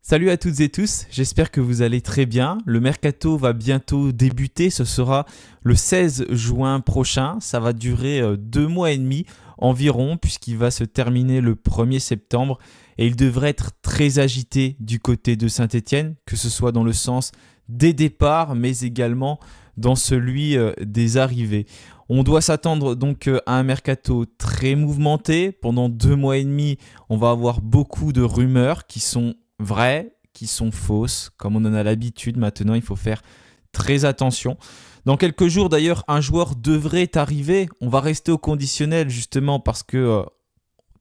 Salut à toutes et tous, j'espère que vous allez très bien. Le mercato va bientôt débuter, ce sera le 16 juin prochain. Ça va durer 2 mois et demi environ puisqu'il va se terminer le 1er septembre et il devrait être très agité du côté de Saint-Étienne, que ce soit dans le sens des départs mais également dans celui des arrivées. On doit s'attendre donc à un mercato très mouvementé. Pendant 2 mois et demi, on va avoir beaucoup de rumeurs qui sont vraies, qui sont fausses. Comme on en a l'habitude maintenant, il faut faire très attention. Dans quelques jours d'ailleurs, un joueur devrait arriver. On va rester au conditionnel justement parce que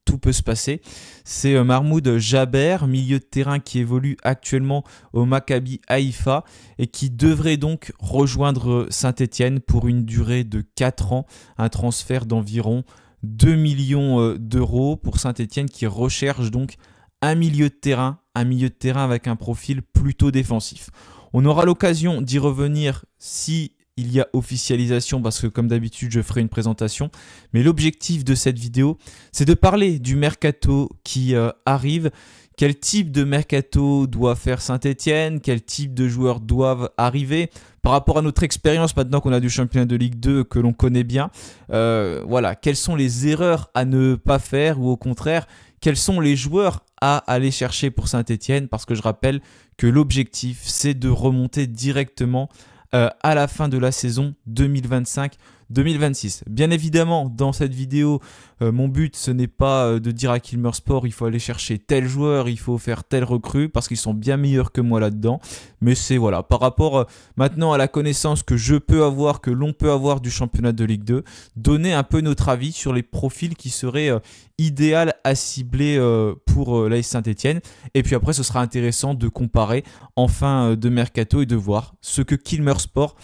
tout peut se passer. C'est Mahmoud Jaber, milieu de terrain qui évolue actuellement au Maccabi Haïfa et qui devrait donc rejoindre Saint-Étienne pour une durée de 4 ans, un transfert d'environ 2 millions d'euros pour Saint-Étienne qui recherche donc un milieu de terrain avec un profil plutôt défensif. On aura l'occasion d'y revenir si il y a officialisation parce que comme d'habitude je ferai une présentation. Mais l'objectif de cette vidéo, c'est de parler du mercato qui arrive. Quel type de mercato doit faire Saint-Étienne? Quel type de joueurs doivent arriver? Par rapport à notre expérience maintenant qu'on a du championnat de Ligue 2 que l'on connaît bien, voilà, quelles sont les erreurs à ne pas faire ou au contraire, quels sont les joueurs à aller chercher pour Saint-Étienne? Parce que je rappelle que l'objectif, c'est de remonter directement à la fin de la saison 2025-2026. Bien évidemment, dans cette vidéo, mon but, ce n'est pas de dire à Kilmer Sport, il faut aller chercher tel joueur, il faut faire tel recrue, parce qu'ils sont bien meilleurs que moi là-dedans. Mais c'est voilà, par rapport maintenant à la connaissance que je peux avoir, que l'on peut avoir du championnat de Ligue 2, donner un peu notre avis sur les profils qui seraient idéaux à cibler pour l'AS Saint-Étienne. Et puis après, ce sera intéressant de comparer en fin de mercato et de voir ce que Kilmer Sport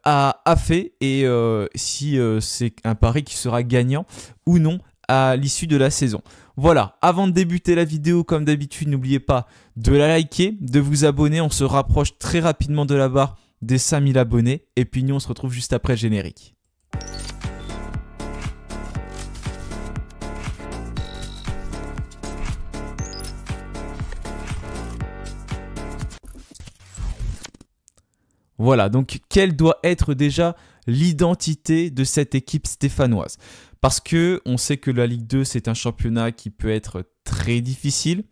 a fait et si c'est un pari qui sera gagnant ou non à l'issue de la saison. Voilà, avant de débuter la vidéo, comme d'habitude, n'oubliez pas de la liker, de vous abonner. On se rapproche très rapidement de la barre des 5000 abonnés. Et puis nous, on se retrouve juste après le générique. Voilà, donc quelle doit être déjà l'identité de cette équipe stéphanoise? Parce que on sait que la Ligue 2, c'est un championnat qui peut être très difficile.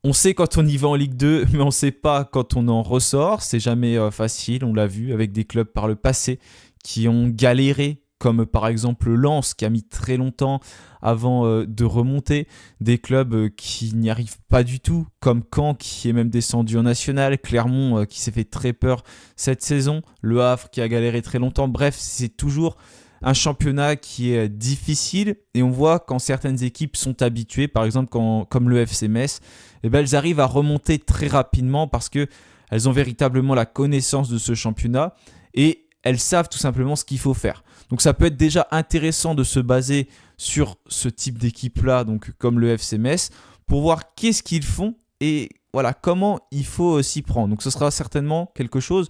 On sait quand on y va en Ligue 2, mais on ne sait pas quand on en ressort. C'est jamais facile, on l'a vu avec des clubs par le passé qui ont galéré, comme par exemple Lens qui a mis très longtemps avant de remonter, des clubs qui n'y arrivent pas du tout, comme Caen qui est même descendu en national, Clermont qui s'est fait très peur cette saison, Le Havre qui a galéré très longtemps. Bref, c'est toujours un championnat qui est difficile et on voit quand certaines équipes sont habituées, par exemple comme le FC Metz, eh ben, elles arrivent à remonter très rapidement parce qu'elles ont véritablement la connaissance de ce championnat et elles savent tout simplement ce qu'il faut faire. Donc ça peut être déjà intéressant de se baser sur ce type d'équipe-là, donc comme le FC Metz, pour voir qu'est-ce qu'ils font et voilà, comment il faut s'y prendre. Donc ce sera certainement quelque chose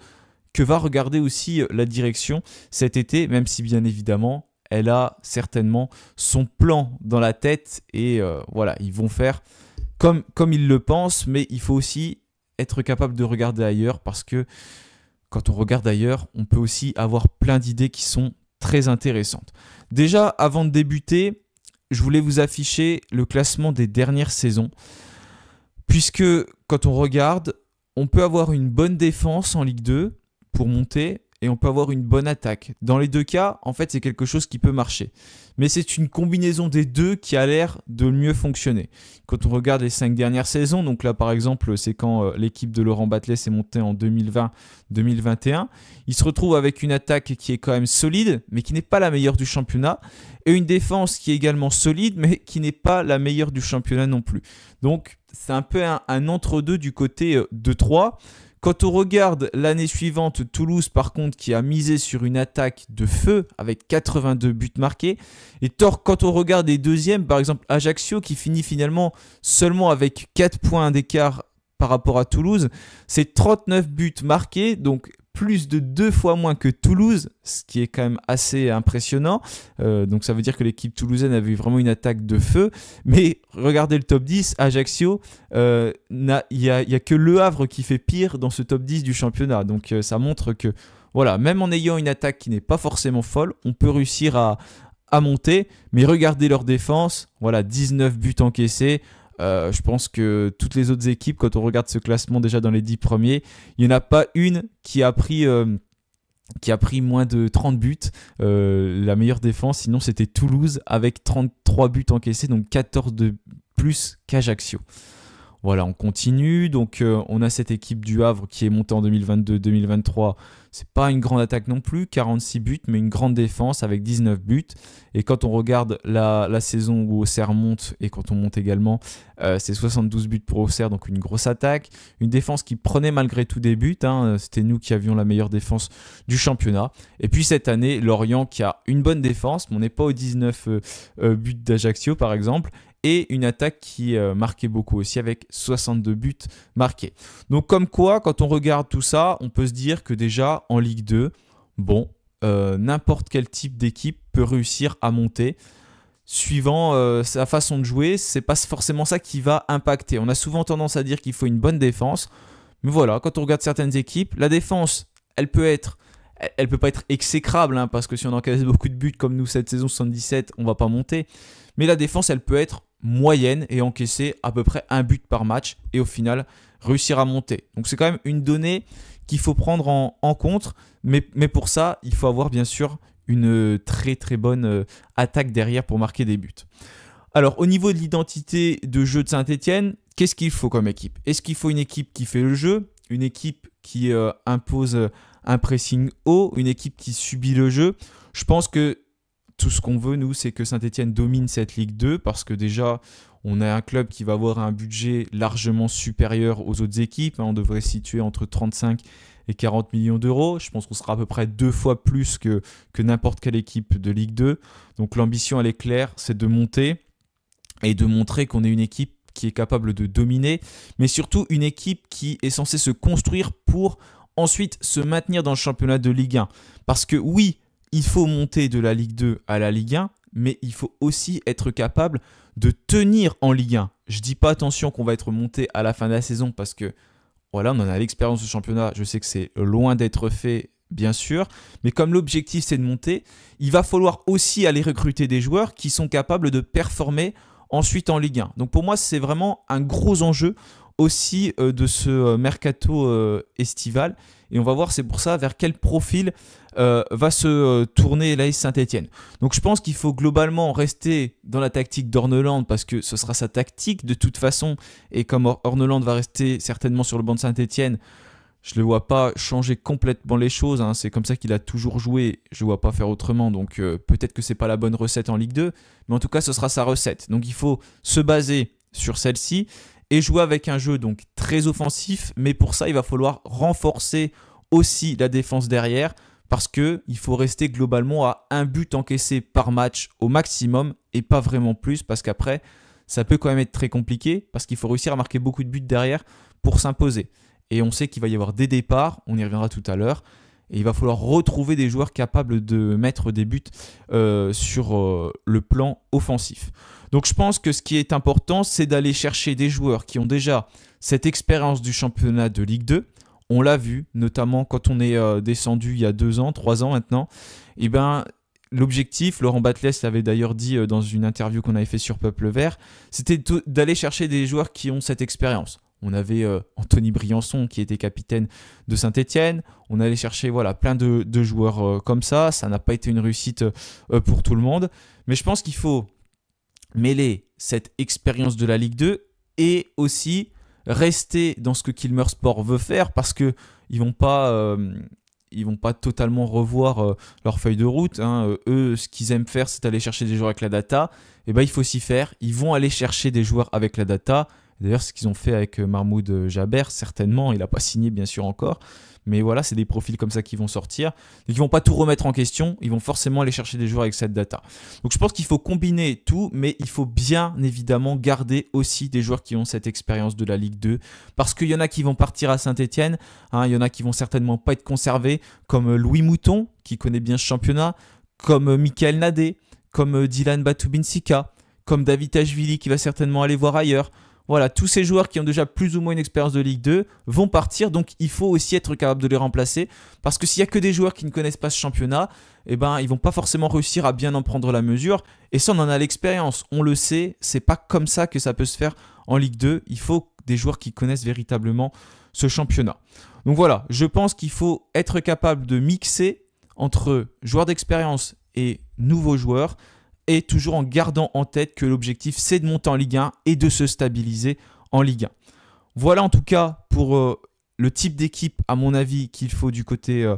que va regarder aussi la direction cet été, même si bien évidemment, elle a certainement son plan dans la tête et voilà, ils vont faire comme ils le pensent, mais il faut aussi être capable de regarder ailleurs parce que quand on regarde ailleurs, on peut aussi avoir plein d'idées qui sont très intéressantes. Déjà, avant de débuter, je voulais vous afficher le classement des dernières saisons. Puisque quand on regarde, on peut avoir une bonne défense en Ligue 2 pour monter et on peut avoir une bonne attaque. Dans les deux cas, en fait, c'est quelque chose qui peut marcher. Mais c'est une combinaison des deux qui a l'air de mieux fonctionner. Quand on regarde les 5 dernières saisons, donc là par exemple, c'est quand l'équipe de Laurent Batles s'est montée en 2020-2021, il se retrouve avec une attaque qui est quand même solide, mais qui n'est pas la meilleure du championnat, et une défense qui est également solide, mais qui n'est pas la meilleure du championnat non plus. Donc c'est un peu un entre-deux du côté de 3. Quand on regarde l'année suivante, Toulouse par contre qui a misé sur une attaque de feu avec 82 buts marqués. Et quand on regarde les deuxièmes, par exemple Ajaccio qui finit finalement seulement avec 4 points d'écart par rapport à Toulouse, c'est 39 buts marqués, donc plus de 2 fois moins que Toulouse, ce qui est quand même assez impressionnant. Donc ça veut dire que l'équipe toulousaine avait vraiment une attaque de feu. Mais regardez le top 10, Ajaccio, il n'y a que Le Havre qui fait pire dans ce top 10 du championnat. Donc ça montre que voilà, même en ayant une attaque qui n'est pas forcément folle, on peut réussir à monter. Mais regardez leur défense, voilà, 19 buts encaissés. Je pense que toutes les autres équipes, quand on regarde ce classement déjà dans les 10 premiers, il n'y en a pas une qui a pris moins de 30 buts. La meilleure défense, sinon c'était Toulouse avec 33 buts encaissés, donc 14 de plus qu'Ajaccio. Voilà, on continue. Donc, on a cette équipe du Havre qui est montée en 2022-2023. C'est pas une grande attaque non plus, 46 buts, mais une grande défense avec 19 buts. Et quand on regarde la saison où Auxerre monte et quand on monte également, c'est 72 buts pour Auxerre, donc une grosse attaque. Une défense qui prenait malgré tout des buts. C'était nous qui avions la meilleure défense du championnat. Et puis cette année, Lorient qui a une bonne défense, mais on n'est pas aux 19 buts d'Ajaccio par exemple. Et une attaque qui marquait beaucoup aussi avec 62 buts marqués. Donc comme quoi, quand on regarde tout ça, on peut se dire que déjà en Ligue 2, n'importe quel type d'équipe peut réussir à monter. Suivant sa façon de jouer, c'est pas forcément ça qui va impacter. On a souvent tendance à dire qu'il faut une bonne défense. Mais voilà, quand on regarde certaines équipes, la défense, elle peut pas être exécrable, parce que si on encaisse beaucoup de buts comme nous cette saison 77, on va pas monter. Mais la défense, elle peut être moyenne et encaisser à peu près un but par match et au final réussir à monter. Donc c'est quand même une donnée qu'il faut prendre en compte. Mais pour ça, il faut avoir bien sûr une très très bonne attaque derrière pour marquer des buts. Alors au niveau de l'identité de jeu de Saint-Etienne, qu'est-ce qu'il faut comme équipe? Est-ce qu'il faut une équipe qui fait le jeu, une équipe qui impose un pressing haut, une équipe qui subit le jeu? Je pense que tout ce qu'on veut, nous, c'est que Saint-Etienne domine cette Ligue 2 parce que déjà, on a un club qui va avoir un budget largement supérieur aux autres équipes. On devrait se situer entre 35 et 40 millions d'euros. Je pense qu'on sera à peu près 2 fois plus que n'importe quelle équipe de Ligue 2. Donc l'ambition, elle est claire, c'est de monter et de montrer qu'on est une équipe qui est capable de dominer, mais surtout une équipe qui est censée se construire pour ensuite se maintenir dans le championnat de Ligue 1. Parce que oui, il faut monter de la Ligue 2 à la Ligue 1, mais il faut aussi être capable de tenir en Ligue 1. Je ne dis pas attention qu'on va être monté à la fin de la saison parce que voilà, on en a l'expérience du championnat. Je sais que c'est loin d'être fait, bien sûr, mais comme l'objectif c'est de monter, il va falloir aussi aller recruter des joueurs qui sont capables de performer ensuite en Ligue 1. Donc pour moi, c'est vraiment un gros enjeu aussi de ce mercato estival. Et on va voir, c'est pour ça, vers quel profil va se tourner l'AS Saint-Etienne. Donc je pense qu'il faut globalement rester dans la tactique d'Orneland parce que ce sera sa tactique de toute façon. Et comme Orneland va rester certainement sur le banc de Saint-Etienne, je ne le vois pas changer complètement les choses. C'est comme ça qu'il a toujours joué. Je ne vois pas faire autrement. Donc peut-être que ce n'est pas la bonne recette en Ligue 2. Mais en tout cas, ce sera sa recette. Donc il faut se baser sur celle-ci et jouer avec un jeu donc très offensif. Mais pour ça, il va falloir renforcer aussi la défense derrière parce qu'il faut rester globalement à un but encaissé par match au maximum et pas vraiment plus parce qu'après, ça peut quand même être très compliqué parce qu'il faut réussir à marquer beaucoup de buts derrière pour s'imposer. Et on sait qu'il va y avoir des départs, on y reviendra tout à l'heure, et il va falloir retrouver des joueurs capables de mettre des buts sur le plan offensif. Donc je pense que ce qui est important, c'est d'aller chercher des joueurs qui ont déjà cette expérience du championnat de Ligue 2. On l'a vu, notamment quand on est descendu il y a 2 ans, 3 ans maintenant. Et l'objectif, Laurent Batles l'avait d'ailleurs dit dans une interview qu'on avait fait sur Peuple Vert, c'était d'aller chercher des joueurs qui ont cette expérience. On avait Anthony Briançon qui était capitaine de Saint-Etienne. On allait chercher plein de joueurs comme ça. Ça n'a pas été une réussite pour tout le monde. Mais je pense qu'il faut mêler cette expérience de la Ligue 2 et aussi rester dans ce que Kilmer Sport veut faire parce qu'ils ne vont pas totalement revoir leur feuille de route. Eux, ce qu'ils aiment faire, c'est aller chercher des joueurs avec la data. Et il faut s'y faire. Ils vont aller chercher des joueurs avec la data. D'ailleurs, ce qu'ils ont fait avec Mahmoud Jaber, certainement, il n'a pas signé bien sûr encore. Mais voilà, c'est des profils comme ça qui vont sortir. Donc, ils ne vont pas tout remettre en question. Ils vont forcément aller chercher des joueurs avec cette data. Donc, je pense qu'il faut combiner tout, mais il faut bien évidemment garder aussi des joueurs qui ont cette expérience de la Ligue 2. Parce qu'il y en a qui vont partir à Saint-Etienne. Il y en a qui vont certainement pas être conservés, comme Louis Mouton, qui connaît bien ce championnat, comme Michael Nadé, comme Dylan Batubinsika, comme David Tachvili, qui va certainement aller voir ailleurs. Voilà, tous ces joueurs qui ont déjà plus ou moins une expérience de Ligue 2 vont partir, donc il faut aussi être capable de les remplacer, parce que s'il n'y a que des joueurs qui ne connaissent pas ce championnat, eh ben, ils ne vont pas forcément réussir à bien en prendre la mesure, et ça on en a l'expérience, on le sait, c'est pas comme ça que ça peut se faire en Ligue 2, il faut des joueurs qui connaissent véritablement ce championnat. Donc voilà, je pense qu'il faut être capable de mixer entre joueurs d'expérience et nouveaux joueurs, et toujours en gardant en tête que l'objectif c'est de monter en Ligue 1 et de se stabiliser en Ligue 1. Voilà en tout cas pour le type d'équipe à mon avis qu'il faut du côté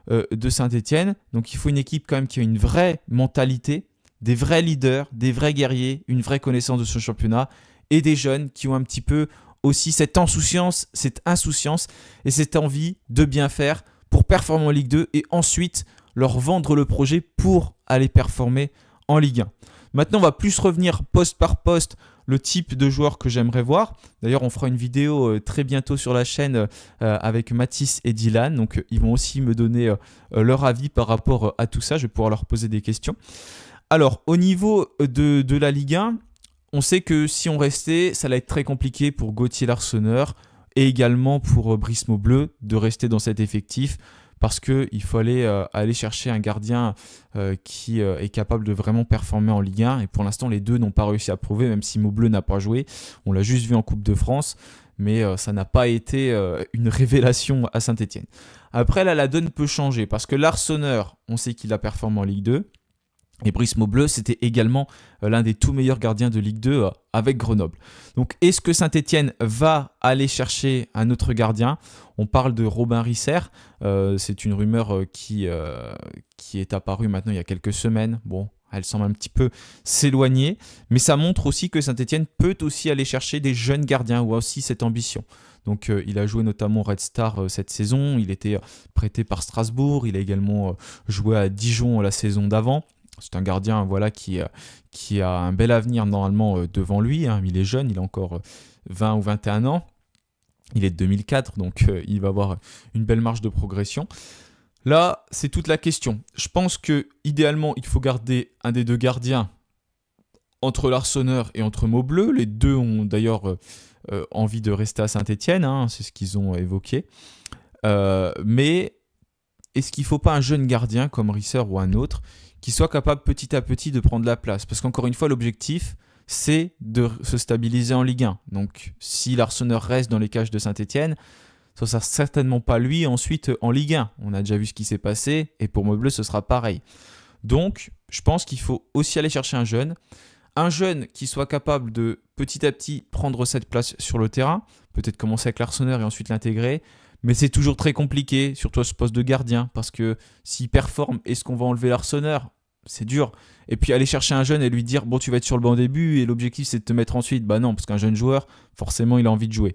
de Saint-Etienne. Donc il faut une équipe quand même qui a une vraie mentalité, des vrais leaders, des vrais guerriers, une vraie connaissance de ce championnat et des jeunes qui ont un petit peu aussi cette insouciance et cette envie de bien faire pour performer en Ligue 2 et ensuite leur vendre le projet pour aller performer en Ligue 1. Maintenant, on va plus revenir poste par poste le type de joueur que j'aimerais voir. D'ailleurs, on fera une vidéo très bientôt sur la chaîne avec Mathis et Dylan. Donc, ils vont aussi me donner leur avis par rapport à tout ça. Je vais pouvoir leur poser des questions. Alors, au niveau de la Ligue 1, on sait que si on restait, ça allait être très compliqué pour Gauthier Larsonneur et également pour Brice Maubleu de rester dans cet effectif, parce qu'il fallait aller chercher un gardien qui est capable de vraiment performer en Ligue 1. Et pour l'instant, les deux n'ont pas réussi à prouver, même si Maubleu n'a pas joué. On l'a juste vu en Coupe de France, mais ça n'a pas été une révélation à Saint-Etienne. Après, là, la donne peut changer, parce que Larsonneur, on sait qu'il a performé en Ligue 2. Et Brice Maubleu, c'était également l'un des tout meilleurs gardiens de Ligue 2 avec Grenoble. Donc, est-ce que Saint-Etienne va aller chercher un autre gardien ? On parle de Robin Risser. C'est une rumeur qui est apparue maintenant il y a quelques semaines. Bon, elle semble un petit peu s'éloigner. Mais ça montre aussi que Saint-Etienne peut aussi aller chercher des jeunes gardiens ou a aussi cette ambition. Donc, il a joué notamment Red Star cette saison. Il était prêté par Strasbourg. Il a également joué à Dijon la saison d'avant. C'est un gardien voilà, qui a un bel avenir normalement devant lui. Il est jeune, il a encore 20 ou 21 ans. Il est de 2004, donc il va avoir une belle marge de progression. Là, c'est toute la question. Je pense qu'idéalement, il faut garder un des deux gardiens entre Larsonneur et entre Maubleu. Les deux ont d'ailleurs envie de rester à Saint-Etienne, c'est ce qu'ils ont évoqué. Mais est-ce qu'il ne faut pas un jeune gardien comme Risser ou un autre qui soit capable petit à petit de prendre la place? Parce qu'encore une fois, l'objectif, c'est de se stabiliser en Ligue 1. Donc, si Larsonneur reste dans les cages de Saint-Etienne, ce ne sera certainement pas lui ensuite en Ligue 1. On a déjà vu ce qui s'est passé, et pour Maubleu, ce sera pareil. Donc, je pense qu'il faut aussi aller chercher un jeune qui soit capable de petit à petit prendre cette place sur le terrain, peut-être commencer avec Larsonneur et ensuite l'intégrer. Mais c'est toujours très compliqué, surtout à ce poste de gardien, parce que s'il performe, est-ce qu'on va enlever Larsonneur ? C'est dur. Et puis aller chercher un jeune et lui dire « bon, tu vas être sur le banc au début et l'objectif c'est de te mettre ensuite ». Bah non, parce qu'un jeune joueur, forcément, il a envie de jouer.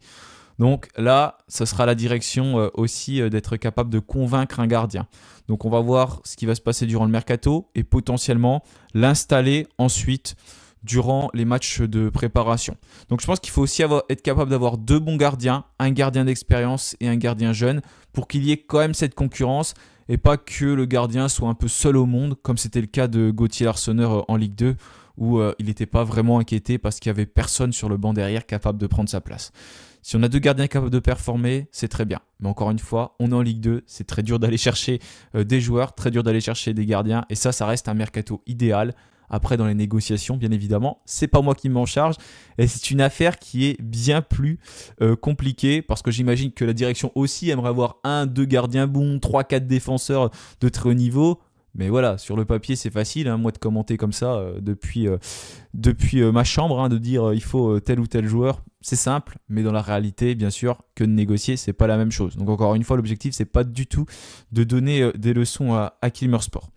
Donc là, ce sera la direction aussi d'être capable de convaincre un gardien. Donc on va voir ce qui va se passer durant le mercato et potentiellement l'installer ensuite durant les matchs de préparation. Donc je pense qu'il faut aussi être capable d'avoir deux bons gardiens, un gardien d'expérience et un gardien jeune, pour qu'il y ait quand même cette concurrence et pas que le gardien soit un peu seul au monde, comme c'était le cas de Gauthier Larsonneur en Ligue 2, où il n'était pas vraiment inquiété parce qu'il n'y avait personne sur le banc derrière capable de prendre sa place. Si on a deux gardiens capables de performer, c'est très bien. Mais encore une fois, on est en Ligue 2, c'est très dur d'aller chercher des joueurs, très dur d'aller chercher des gardiens, et ça reste un mercato idéal. Après, dans les négociations, bien évidemment, c'est pas moi qui m'en charge. Et c'est une affaire qui est bien plus compliquée, parce que j'imagine que la direction aussi aimerait avoir 1-2 gardiens bons, 3-4 défenseurs de très haut niveau. Mais voilà, sur le papier, c'est facile, moi, de commenter comme ça depuis ma chambre, de dire il faut tel ou tel joueur. C'est simple, mais dans la réalité, bien sûr, que de négocier, c'est pas la même chose. Donc encore une fois, l'objectif, c'est pas du tout de donner des leçons à Kilmer Sport.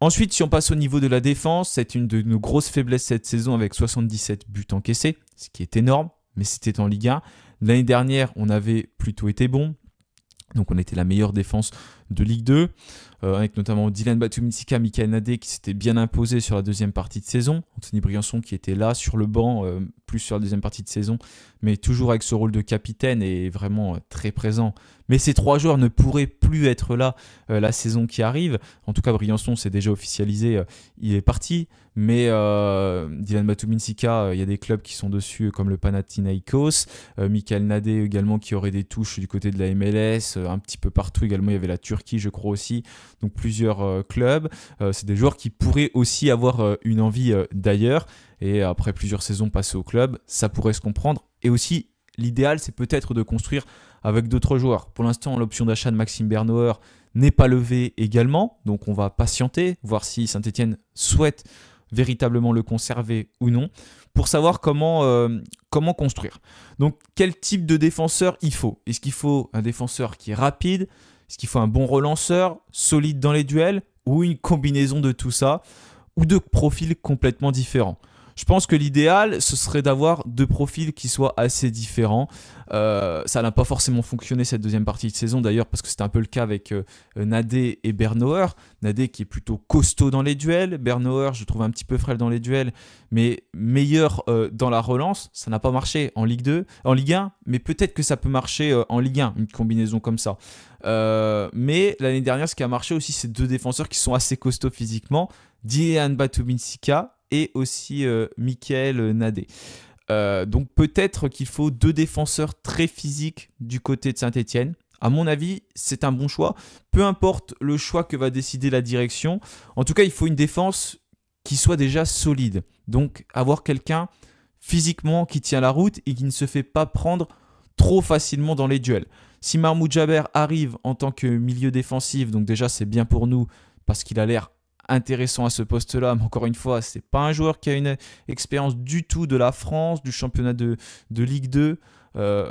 Ensuite, si on passe au niveau de la défense, c'est une de nos grosses faiblesses cette saison avec 77 buts encaissés, ce qui est énorme. mais c'était en Ligue 1. L'année dernière, on avait plutôt été bon. Donc on était la meilleure défense de Ligue 2, avec notamment Dylan Batumintzika, Michael Nadé qui s'était bien imposé sur la deuxième partie de saison, Anthony Briançon qui était là sur le banc, plus sur la deuxième partie de saison, mais toujours avec ce rôle de capitaine et vraiment très présent. Mais ces 3 joueurs ne pourraient plus être là la saison qui arrive. En tout cas, Briançon, c'est déjà officialisé, il est parti. Mais Dylan Batumintzika, il y a des clubs qui sont dessus comme le Panathinaikos. Michael Nadé également qui aurait des touches du côté de la MLS, un petit peu partout également. Il y avait la Turquie, je crois aussi. Donc plusieurs clubs. C'est des joueurs qui pourraient aussi avoir une envie d'ailleurs. Et après plusieurs saisons passées au club, ça pourrait se comprendre. Et aussi, l'idéal, c'est peut-être de construire avec d'autres joueurs. Pour l'instant, l'option d'achat de Maxime Bernauer n'est pas levée également. Donc on va patienter, voir si Saint-Etienne souhaite véritablement le conserver ou non, pour savoir comment construire. Donc quel type de défenseur il faut? Est-ce qu'il faut un défenseur qui est rapide? Est-ce qu'il faut un bon relanceur, solide dans les duels, ou une combinaison de tout ça, ou de profils complètement différents? Je pense que l'idéal, ce serait d'avoir 2 profils qui soient assez différents. Ça n'a pas forcément fonctionné cette deuxième partie de saison d'ailleurs, parce que c'était un peu le cas avec Nadé et Bernauer. Nadé qui est plutôt costaud dans les duels. Bernauer, je trouve un petit peu frêle dans les duels, mais meilleur dans la relance. Ça n'a pas marché en Ligue 2, en Ligue 1, mais peut-être que ça peut marcher en Ligue 1, une combinaison comme ça. Mais l'année dernière, ce qui a marché aussi, c'est 2 défenseurs qui sont assez costauds physiquement. Dylan Batumintzika et aussi Michael Nadé. Donc peut-être qu'il faut 2 défenseurs très physiques du côté de Saint-Etienne. À mon avis, c'est un bon choix. Peu importe le choix que va décider la direction. En tout cas, il faut une défense qui soit déjà solide. Donc avoir quelqu'un physiquement qui tient la route et qui ne se fait pas prendre trop facilement dans les duels. Si Mahmoud Jaber arrive en tant que milieu défensif, donc déjà c'est bien pour nous parce qu'il a l'air intéressant à ce poste-là, mais encore une fois, c'est pas un joueur qui a une expérience du tout de la France, du championnat de Ligue 2.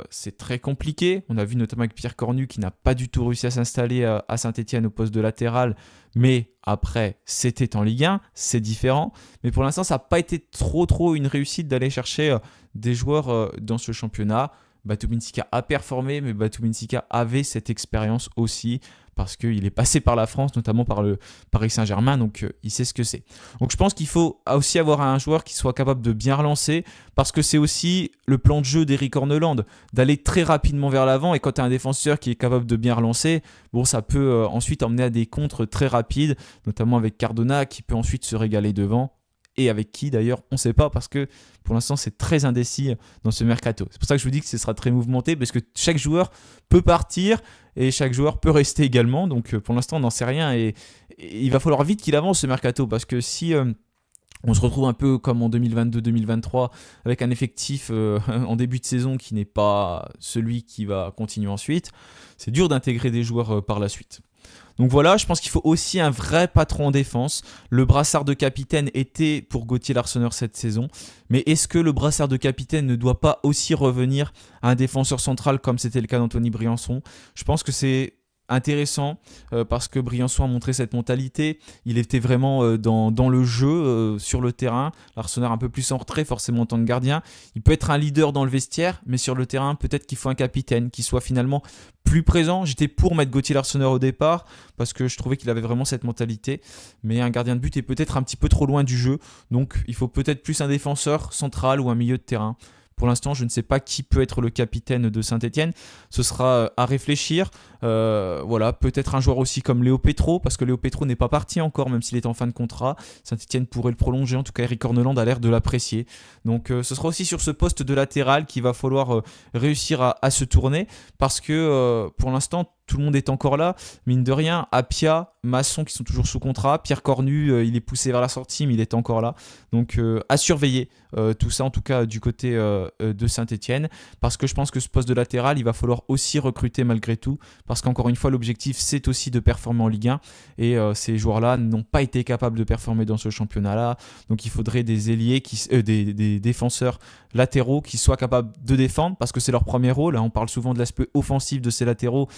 C'est très compliqué. On a vu notamment avec Pierre Cornu qui n'a pas du tout réussi à s'installer à Saint-Etienne au poste de latéral, mais après, c'était en Ligue 1, c'est différent. Mais pour l'instant, ça n'a pas été trop une réussite d'aller chercher des joueurs dans ce championnat. Batumintzika a performé, mais Batumintzika avait cette expérience aussi parce qu'il est passé par la France, notamment par le Paris Saint-Germain, donc il sait ce que c'est. Donc je pense qu'il faut aussi avoir un joueur qui soit capable de bien relancer, parce que c'est aussi le plan de jeu d'Eric Horneland, d'aller très rapidement vers l'avant, et quand tu as un défenseur qui est capable de bien relancer, bon, ça peut ensuite emmener à des contres très rapides, notamment avec Cardona qui peut ensuite se régaler devant. Et avec qui d'ailleurs, on ne sait pas, parce que pour l'instant c'est très indécis dans ce mercato. C'est pour ça que je vous dis que ce sera très mouvementé, parce que chaque joueur peut partir et chaque joueur peut rester également. Donc pour l'instant on n'en sait rien, et il va falloir vite qu'il avance ce mercato, parce que si on se retrouve un peu comme en 2022-2023 avec un effectif en début de saison qui n'est pas celui qui va continuer ensuite, c'est dur d'intégrer des joueurs par la suite. Donc voilà, je pense qu'il faut aussi un vrai patron en défense. Le brassard de capitaine était pour Gauthier Larsonneur cette saison. Mais est-ce que le brassard de capitaine ne doit pas aussi revenir à un défenseur central comme c'était le cas d'Anthony Briançon? Je pense que c'est intéressant parce que Briançon a montré cette mentalité. Il était vraiment dans le jeu, sur le terrain. Larsonneur un peu plus en retrait forcément en tant que gardien. Il peut être un leader dans le vestiaire, mais sur le terrain, peut-être qu'il faut un capitaine qui soit finalement plus présent. J'étais pour mettre Gauthier Larsonneur au départ parce que je trouvais qu'il avait vraiment cette mentalité. Mais un gardien de but est peut-être un petit peu trop loin du jeu. Donc il faut peut-être plus un défenseur central ou un milieu de terrain. Pour l'instant, je ne sais pas qui peut être le capitaine de Saint-Etienne. Ce sera à réfléchir. Voilà, peut-être un joueur aussi comme Léo Petro, parce que Léo Petro n'est pas parti encore, même s'il est en fin de contrat. Saint-Etienne pourrait le prolonger. En tout cas, Eric Horneland a l'air de l'apprécier. Donc, ce sera aussi sur ce poste de latéral qu'il va falloir réussir à se tourner, parce que pour l'instant, tout le monde est encore là. Mine de rien, Apia, Masson qui sont toujours sous contrat. Pierre Cornu, il est poussé vers la sortie, mais il est encore là. Donc à surveiller tout ça, en tout cas du côté de Saint-Etienne. Parce que je pense que ce poste de latéral, il va falloir aussi recruter malgré tout. Parce qu'encore une fois, l'objectif, c'est aussi de performer en Ligue 1. Et ces joueurs-là n'ont pas été capables de performer dans ce championnat-là. Donc il faudrait des ailiers, des défenseurs latéraux qui soient capables de défendre. Parce que c'est leur premier rôle. On parle souvent de l'aspect offensif de ces latéraux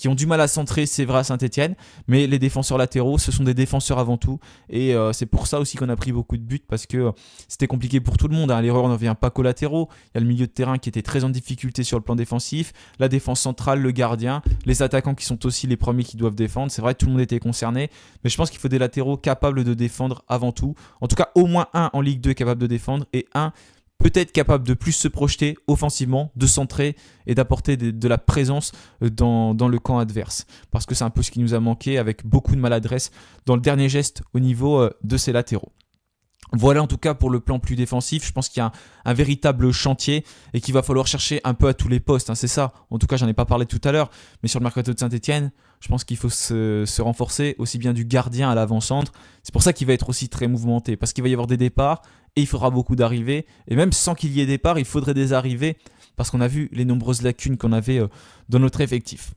qui ont du mal à centrer, c'est vrai à Saint-Etienne, mais les défenseurs latéraux, ce sont des défenseurs avant tout, et c'est pour ça aussi qu'on a pris beaucoup de buts, parce que c'était compliqué pour tout le monde, hein. L'erreur ne vient pas qu'aux latéraux, il y a le milieu de terrain qui était très en difficulté sur le plan défensif, la défense centrale, le gardien, les attaquants qui sont aussi les premiers qui doivent défendre, c'est vrai, tout le monde était concerné, mais je pense qu'il faut des latéraux capables de défendre avant tout, en tout cas au moins un en Ligue 2 capable de défendre, et un peut-être capable de plus se projeter offensivement, de centrer et d'apporter de la présence dans le camp adverse. Parce que c'est un peu ce qui nous a manqué avec beaucoup de maladresse dans le dernier geste au niveau de ses latéraux. Voilà en tout cas pour le plan plus défensif, je pense qu'il y a un véritable chantier et qu'il va falloir chercher un peu à tous les postes, hein, c'est ça. En tout cas, j'en ai pas parlé tout à l'heure, mais sur le mercato de Saint-Etienne, je pense qu'il faut se renforcer aussi bien du gardien à l'avant-centre. C'est pour ça qu'il va être aussi très mouvementé, parce qu'il va y avoir des départs et il faudra beaucoup d'arrivées. Et même sans qu'il y ait départ, il faudrait des arrivées, parce qu'on a vu les nombreuses lacunes qu'on avait dans notre effectif.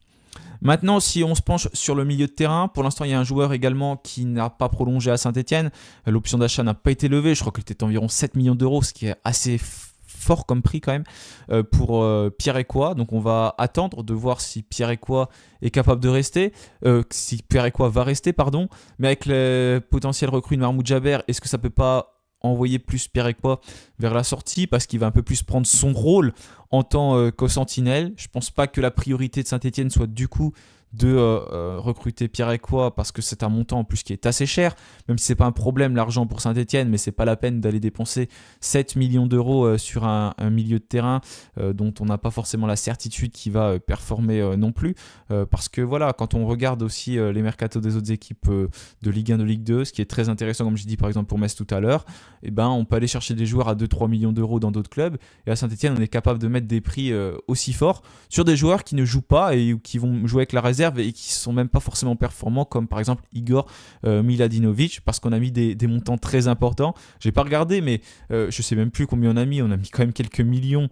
Maintenant, si on se penche sur le milieu de terrain, pour l'instant, il y a un joueur également qui n'a pas prolongé à Saint-Etienne. L'option d'achat n'a pas été levée. Je crois qu'elle était environ 7 millions d'euros, ce qui est assez fort comme prix quand même pour Pierre Ecoua. Donc on va attendre de voir si Pierre Ecoua est capable de rester, si Pierre Ecoua va rester, pardon. Mais avec le potentiel recrue de Mahmoud Jaber, est-ce que ça peut pas envoyer plus Pierre Ecoua vers la sortie parce qu'il va un peu plus prendre son rôle en tant que sentinelle. Je pense pas que la priorité de Saint-Etienne soit du coup de recruter Pierre Ecoua parce que c'est un montant en plus qui est assez cher, même si c'est pas un problème l'argent pour Saint-Etienne, mais c'est pas la peine d'aller dépenser 7 millions d'euros sur un milieu de terrain dont on n'a pas forcément la certitude qu'il va performer non plus, parce que voilà, quand on regarde aussi les mercatos des autres équipes de Ligue 1, de Ligue 2, ce qui est très intéressant comme j'ai dit par exemple pour Metz tout à l'heure, et ben on peut aller chercher des joueurs à 2-3 millions d'euros dans d'autres clubs, et à Saint-Etienne on est capable de mettre des prix aussi forts sur des joueurs qui ne jouent pas et qui vont jouer avec la réserve et qui sont même pas forcément performants, comme par exemple Igor Miladinovic, parce qu'on a mis des montants très importants. J'ai pas regardé, mais je sais même plus combien on a mis quand même quelques millions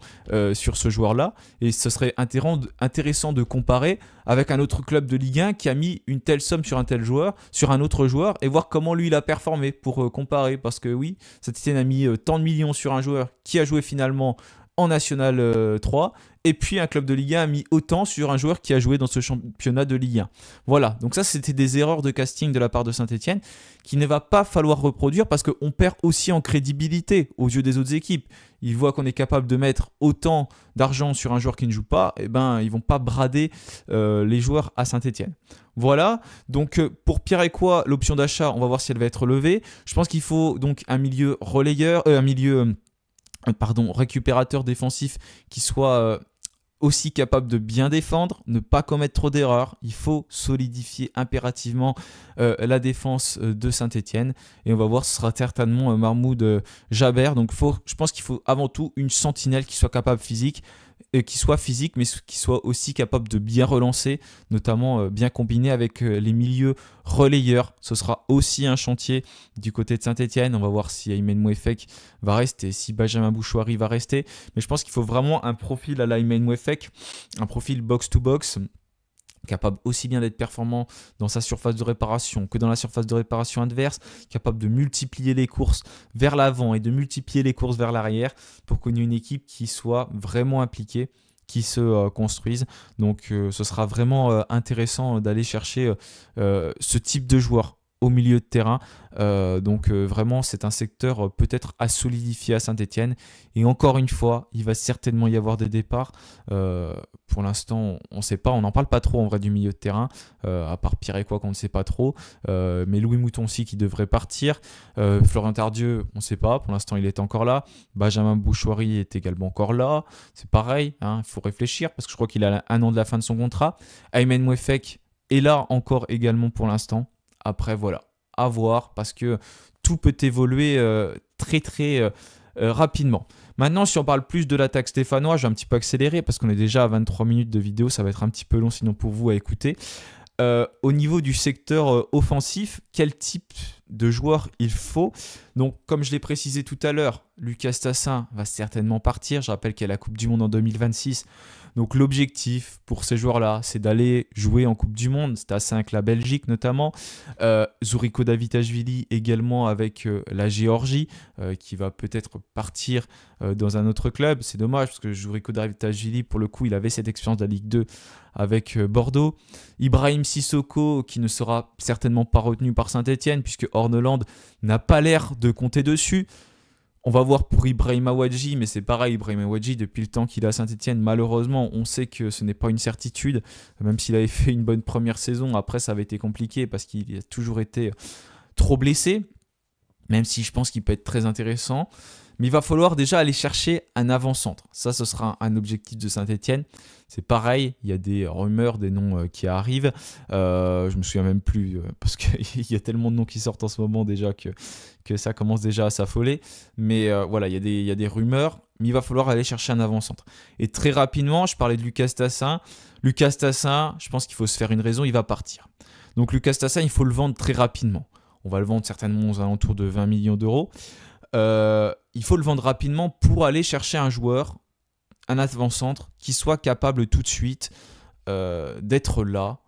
sur ce joueur-là, et ce serait intéressant de comparer avec un autre club de Ligue 1 qui a mis une telle somme sur un tel joueur, sur un autre joueur, et voir comment lui il a performé pour comparer, parce que oui, Saint-Etienne a mis tant de millions sur un joueur qui a joué finalement en National 3, et puis un club de Ligue 1 a mis autant sur un joueur qui a joué dans ce championnat de Ligue 1. Voilà, donc ça c'était des erreurs de casting de la part de Saint-Etienne qu'il ne va pas falloir reproduire, parce qu'on perd aussi en crédibilité aux yeux des autres équipes. Ils voient qu'on est capable de mettre autant d'argent sur un joueur qui ne joue pas, et ben ils vont pas brader les joueurs à Saint-Etienne. Voilà, donc pour Pierre Ecoua, l'option d'achat, on va voir si elle va être levée. Je pense qu'il faut donc un milieu relayeur, récupérateur défensif qui soit aussi capable de bien défendre, ne pas commettre trop d'erreurs. Il faut solidifier impérativement la défense de Saint-Etienne. Et on va voir, ce sera certainement Mahmoud Jaber. Donc je pense qu'il faut avant tout une sentinelle qui soit capable qui soit physique, mais qui soit aussi capable de bien relancer, notamment bien combiné avec les milieux relayeurs. Ce sera aussi un chantier du côté de Saint-Etienne. On va voir si Aymen Mouefek va rester, si Benjamin Bouchouari va rester. Mais je pense qu'il faut vraiment un profil à la Aymen Mouefek, un profil box-to-box, capable aussi bien d'être performant dans sa surface de réparation que dans la surface de réparation adverse, capable de multiplier les courses vers l'avant et de multiplier les courses vers l'arrière pour qu'on ait une équipe qui soit vraiment impliquée, qui se construise. Donc ce sera vraiment intéressant d'aller chercher ce type de joueur au milieu de terrain. Donc vraiment, c'est un secteur peut-être à solidifier à Saint-Etienne. Et encore une fois, il va certainement y avoir des départs. Pour l'instant, on ne sait pas, on n'en parle pas trop en vrai du milieu de terrain, à part Pierre Ecoua qu'on ne sait pas trop. Mais Louis Mouton aussi qui devrait partir. Florent Tardieu, on ne sait pas, pour l'instant il est encore là. Benjamin Bouchouari est également encore là. C'est pareil, hein, il faut réfléchir parce que je crois qu'il a 1 an de la fin de son contrat. Aymen Mouefek est là encore également pour l'instant. Après, voilà, à voir, parce que tout peut évoluer très rapidement. Maintenant, si on parle plus de l'attaque stéphanoise, je vais un petit peu accélérer parce qu'on est déjà à 23 minutes de vidéo, ça va être un petit peu long sinon pour vous à écouter. Au niveau du secteur offensif, quel type de joueur il faut? Donc, comme je l'ai précisé tout à l'heure, Lucas Tassin va certainement partir. Je rappelle qu'il y a la Coupe du Monde en 2026. Donc l'objectif pour ces joueurs-là, c'est d'aller jouer en Coupe du Monde. C'est à 5 la Belgique notamment. Zuriko Davitashvili également avec la Géorgie qui va peut-être partir dans un autre club. C'est dommage parce que Zuriko Davitashvili, pour le coup, il avait cette expérience de la Ligue 2 avec Bordeaux. Ibrahim Sissoko qui ne sera certainement pas retenu par Saint-Etienne puisque Horneland n'a pas l'air de compter dessus. On va voir pour Ibrahim Awadji, mais c'est pareil, Ibrahim Awadji, depuis le temps qu'il est à Saint-Etienne, malheureusement, on sait que ce n'est pas une certitude, même s'il avait fait une bonne première saison, après ça avait été compliqué parce qu'il a toujours été trop blessé, même si je pense qu'il peut être très intéressant. Mais il va falloir déjà aller chercher un avant-centre. Ça, ce sera un objectif de Saint-Etienne. C'est pareil, il y a des rumeurs, des noms qui arrivent. Je me souviens même plus, parce qu'il y a tellement de noms qui sortent en ce moment déjà que ça commence déjà à s'affoler. Mais voilà, il y a des rumeurs, mais il va falloir aller chercher un avant-centre. Et très rapidement, je parlais de Lucas Tassin. Lucas Tassin, je pense qu'il faut se faire une raison, il va partir. Donc Lucas Tassin, il faut le vendre très rapidement. On va le vendre certainement aux alentours de 20 millions d'euros. Il faut le vendre rapidement pour aller chercher un joueur, un avant-centre, qui soit capable tout de suite d'être là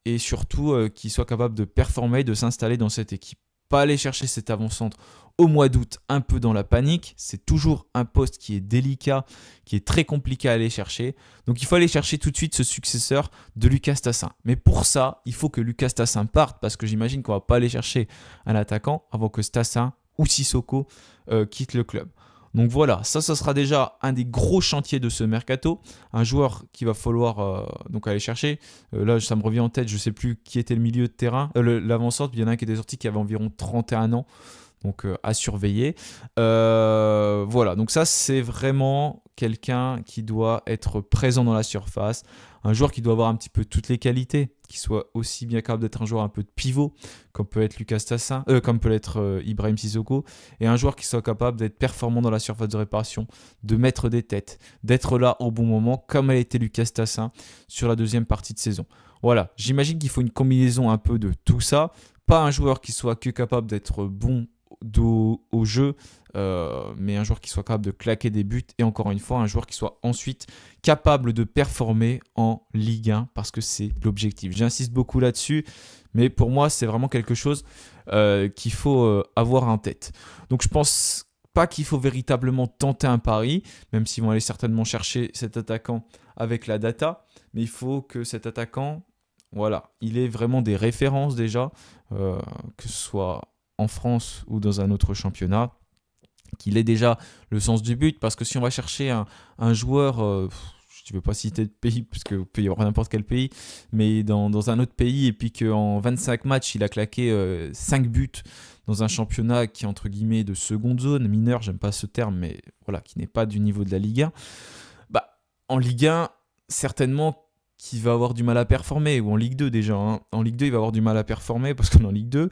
et surtout qui soit capable de performer, de s'installer dans cette équipe. Pas aller chercher cet avant-centre au mois d'août un peu dans la panique. C'est toujours un poste qui est délicat, qui est très compliqué à aller chercher. Donc il faut aller chercher tout de suite ce successeur de Lucas Tassin. Mais pour ça, il faut que Lucas Tassin parte parce que j'imagine qu'on ne va pas aller chercher un attaquant avant que Tassin ou Sissoko quitte le club. Donc voilà, ça sera déjà un des gros chantiers de ce mercato. Un joueur qu'il va falloir donc aller chercher. Là, ça me revient en tête, je ne sais plus qui était le milieu de terrain. L'avant-centre, il y en a un qui était sorti qui avait environ 31 ans. Donc à surveiller. Voilà, donc ça c'est vraiment quelqu'un qui doit être présent dans la surface. Un joueur qui doit avoir un petit peu toutes les qualités, qui soit aussi bien capable d'être un joueur un peu de pivot, comme peut être Lucas Tassin, comme peut l'être Ibrahim Sissoko, et un joueur qui soit capable d'être performant dans la surface de réparation, de mettre des têtes, d'être là au bon moment, comme a été Lucas Tassin sur la deuxième partie de saison. Voilà, j'imagine qu'il faut une combinaison un peu de tout ça, pas un joueur qui soit que capable d'être bon au jeu, mais un joueur qui soit capable de claquer des buts et encore une fois un joueur qui soit ensuite capable de performer en Ligue 1 parce que c'est l'objectif. J'insiste beaucoup là-dessus, mais pour moi c'est vraiment quelque chose qu'il faut avoir en tête. Donc je pense pas qu'il faut véritablement tenter un pari, même s'ils vont aller certainement chercher cet attaquant avec la data, mais il faut que cet attaquant, voilà, il ait vraiment des références déjà, que ce soit en France ou dans un autre championnat, qu'il ait déjà le sens du but, parce que si on va chercher un joueur, je ne veux pas citer de pays, parce qu'il peut y avoir n'importe quel pays, mais dans un autre pays, et puis qu'en 25 matchs, il a claqué 5 buts dans un championnat qui est entre guillemets de seconde zone, mineur, j'aime pas ce terme, mais voilà, qui n'est pas du niveau de la Ligue 1, bah, en Ligue 1, certainement qui va avoir du mal à performer, ou en Ligue 2 déjà. Hein. En Ligue 2, il va avoir du mal à performer parce qu'on est en Ligue 2.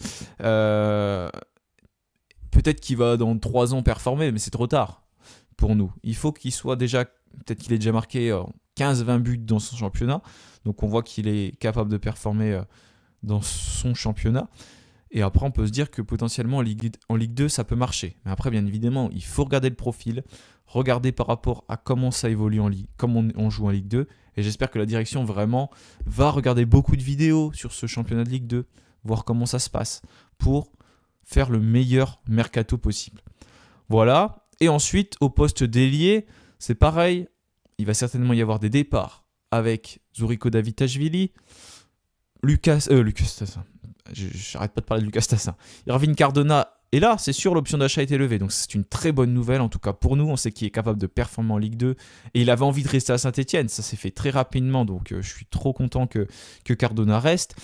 Peut-être qu'il va dans 3 ans performer, mais c'est trop tard pour nous. Il faut qu'il soit déjà, peut-être qu'il ait déjà marqué 15-20 buts dans son championnat. Donc on voit qu'il est capable de performer dans son championnat. Et après, on peut se dire que potentiellement en Ligue 2, ça peut marcher. Mais après, bien évidemment, il faut regarder le profil, regarder par rapport à comment ça évolue comment on joue en Ligue 2. Et j'espère que la direction vraiment va regarder beaucoup de vidéos sur ce championnat de Ligue 2, voir comment ça se passe, pour faire le meilleur mercato possible. Voilà. Et ensuite, au poste d'ailier, c'est pareil. Il va certainement y avoir des départs avec Zuriko Davitashvili, Lucas Tassin. J'arrête pas de parler de Lucas Tassin. Irvine Cardona est là, c'est sûr, l'option d'achat a été levée. Donc c'est une très bonne nouvelle, en tout cas pour nous. On sait qu'il est capable de performer en Ligue 2. Et il avait envie de rester à Saint-Etienne. Ça s'est fait très rapidement. Donc je suis trop content que Cardona reste.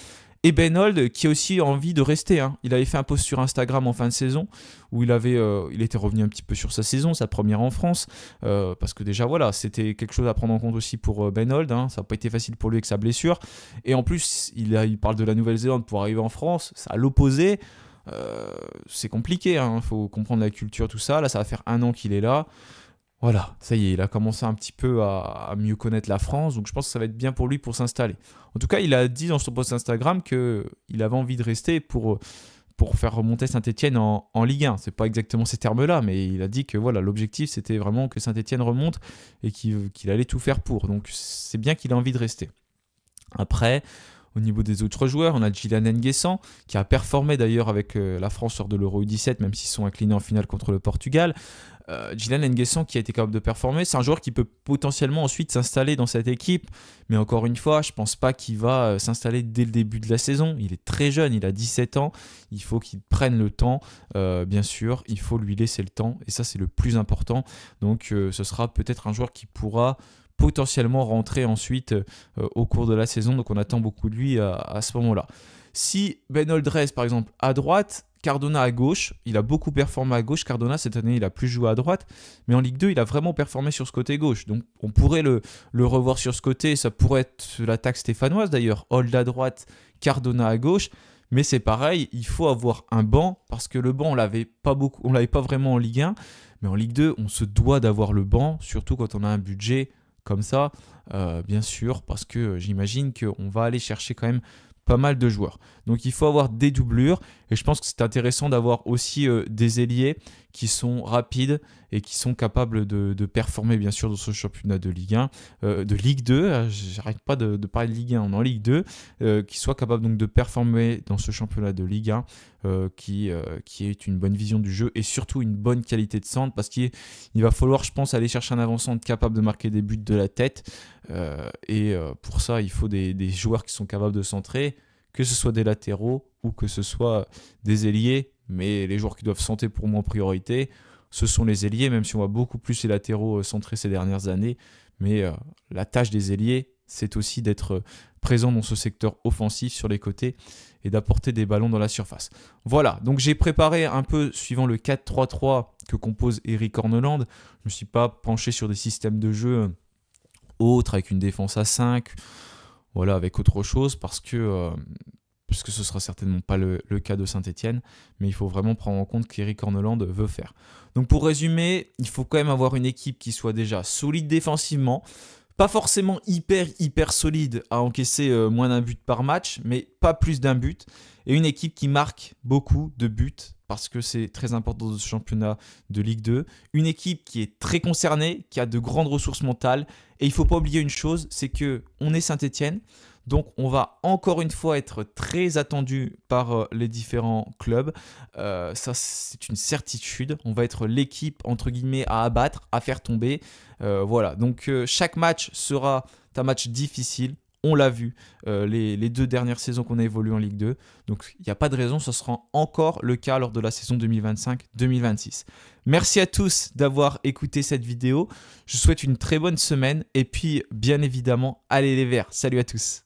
Et Benold qui a aussi envie de rester. Hein. Il avait fait un post sur Instagram en fin de saison où il était revenu un petit peu sur sa saison, sa première en France. Parce que déjà, voilà, c'était quelque chose à prendre en compte aussi pour Benold. Hein. Ça n'a pas été facile pour lui avec sa blessure. Et en plus, il parle de la Nouvelle-Zélande pour arriver en France. C'est à l'opposé. C'est compliqué. Hein. Faut comprendre la culture, tout ça. Là, ça va faire 1 an qu'il est là. Voilà, ça y est, il a commencé un petit peu à mieux connaître la France, donc je pense que ça va être bien pour lui pour s'installer. En tout cas, il a dit dans son post Instagram qu'il avait envie de rester pour pour faire remonter Saint-Etienne en Ligue 1. C'est pas exactement ces termes-là, mais il a dit que voilà, l'objectif c'était vraiment que Saint-Etienne remonte et qu'il allait tout faire pour. Donc c'est bien qu'il a envie de rester. Après, au niveau des autres joueurs, on a Gylan Nguessan qui a performé d'ailleurs avec la France lors de l'Euro U17, même s'ils sont inclinés en finale contre le Portugal. Gylan Nguessan qui a été capable de performer, c'est un joueur qui peut potentiellement ensuite s'installer dans cette équipe, mais encore une fois, je ne pense pas qu'il va s'installer dès le début de la saison. Il est très jeune, il a 17 ans, il faut qu'il prenne le temps, bien sûr, il faut lui laisser le temps, et ça c'est le plus important. Donc ce sera peut-être un joueur qui pourra potentiellement rentrer ensuite au cours de la saison, donc on attend beaucoup de lui à ce moment-là. Si Ben Oldrez par exemple à droite, Cardona à gauche, il a beaucoup performé à gauche. Cardona cette année il a plus joué à droite, mais en Ligue 2 il a vraiment performé sur ce côté gauche, donc on pourrait le revoir sur ce côté. Ça pourrait être l'attaque stéphanoise d'ailleurs, Old à droite, Cardona à gauche, mais c'est pareil, il faut avoir un banc, parce que le banc on l'avait pas vraiment en Ligue 1, mais en Ligue 2 on se doit d'avoir le banc, surtout quand on a un budget comme ça, bien sûr, parce que j'imagine qu'on va aller chercher quand même pas mal de joueurs. Donc il faut avoir des doublures, et je pense que c'est intéressant d'avoir aussi des ailiers qui sont rapides et qui sont capables de performer bien sûr dans ce championnat de Ligue 1, de Ligue 2, j'arrête pas de parler de Ligue 1, on est en Ligue 2, qui soient capables donc de performer dans ce championnat de Ligue 1, qui est une bonne vision du jeu et surtout une bonne qualité de centre, parce qu'il va falloir, je pense, aller chercher un avant-centre capable de marquer des buts de la tête, et pour ça il faut des joueurs qui sont capables de centrer, que ce soit des latéraux ou que ce soit des ailiers, mais les joueurs qui doivent centrer pour moi en priorité, ce sont les ailiers, même si on voit beaucoup plus les latéraux centrer ces dernières années, mais la tâche des ailiers, c'est aussi d'être présent dans ce secteur offensif sur les côtés et d'apporter des ballons dans la surface. Voilà, donc j'ai préparé un peu suivant le 4-3-3 que compose Eric Orneland. Je ne me suis pas penché sur des systèmes de jeu autres avec une défense à 5, voilà, avec autre chose, parce que ce sera certainement pas le cas de Saint-Etienne, mais il faut vraiment prendre en compte qu'Eric Orneland veut faire. Donc pour résumer, il faut quand même avoir une équipe qui soit déjà solide défensivement, pas forcément hyper solide à encaisser moins d'un but par match, mais pas plus d'un but, et une équipe qui marque beaucoup de buts, parce que c'est très important dans ce championnat de Ligue 2. Une équipe qui est très concernée, qui a de grandes ressources mentales, et il ne faut pas oublier une chose, c'est qu'on est Saint-Etienne, donc on va encore une fois être très attendu par les différents clubs. Ça c'est une certitude. On va être l'équipe entre guillemets à abattre, à faire tomber. Voilà. Donc chaque match sera un match difficile. On l'a vu les 2 dernières saisons qu'on a évolué en Ligue 2. Donc il n'y a pas de raison, ce sera encore le cas lors de la saison 2025-2026. Merci à tous d'avoir écouté cette vidéo. Je vous souhaite une très bonne semaine et puis bien évidemment, allez les Verts. Salut à tous.